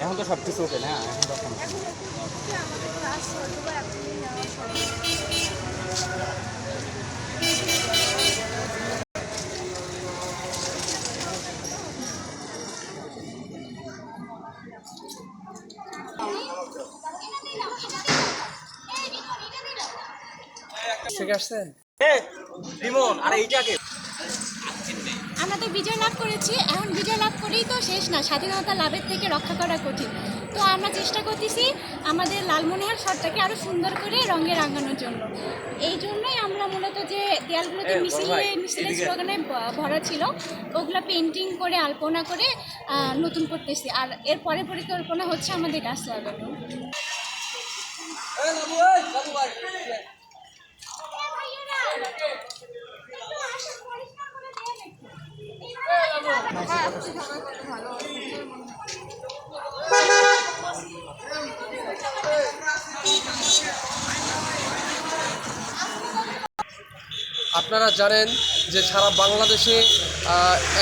এখন তো সব কিছু ওকে না এখন তখন ঠিক আছে। আমরা তো বিজয় লাভ করেছি, এখন বিজয় লাভ করেই তো শেষ না, স্বাধীনতা লাভের থেকে রক্ষা করা কঠিন। তো আমরা চেষ্টা করতেছি আমাদের লালমনিরহাট শহরটাকে আরও সুন্দর করে রঙে রাঙানোর জন্য। এই জন্যই আমরা মূলত যে দেয়ালগুলোতে মিছিলের স্লোগানে ভরা ছিল ওগুলো পেন্টিং করে আলপনা করে নতুন করতেছি। আর এর পরে পরিকল্পনা হচ্ছে আমাদের গাছ লাগানো। আপনারা জানেন যে সারা বাংলাদেশে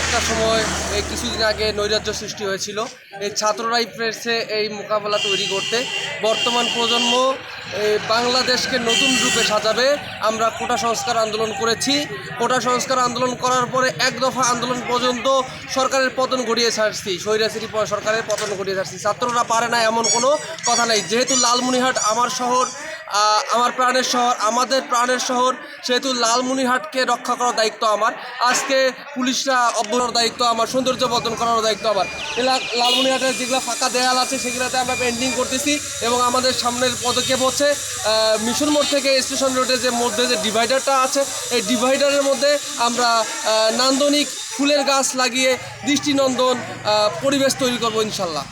একটা সময় এই কিছুদিন আগে নৈরাজ্য সৃষ্টি হয়েছিল। এই ছাত্ররাই পেরেছে এই মোকাবেলা তৈরি করতে। বর্তমান প্রজন্ম বাংলাদেশকে নতুন রূপে সাজাবে। আমরা কোটা সংস্কার আন্দোলন করেছি। কোটা সংস্কার আন্দোলন করার পরে এক দফা আন্দোলন পর্যন্ত সরকারের পতন ঘটিয়ে ছাড়ছি, স্বৈরাচারী সরকারের পতন ঘটিয়ে ছাড়ছি। ছাত্ররা পারে না এমন কোনো কথা নেই। যেহেতু লালমনিরহাট আমার শহর, আমার প্রাণের শহর, আমাদের প্রাণের শহর, সেহেতু লালমনিরহাটকে রক্ষা করার দায়িত্ব আমার। আজকে পুলিশরা অভ্যন্তর দায়িত্ব আমার, সৌন্দর্য বর্ধন করার দায়িত্ব আমার। লালমনিরহাটের যেগুলো ফাঁকা দেয়াল আছে সেগুলোতে আমরা পেন্টিং করতেছি এবং আমাদের সামনের পদক্ষেপ হচ্ছে মিশন মোড় থেকে স্টেশন রোডের যে মধ্যে যে ডিভাইডারটা আছে এই ডিভাইডারের মধ্যে আমরা নান্দনিক ফুলের গাছ লাগিয়ে দৃষ্টিনন্দন পরিবেশ তৈরি করবো ইনশাল্লাহ।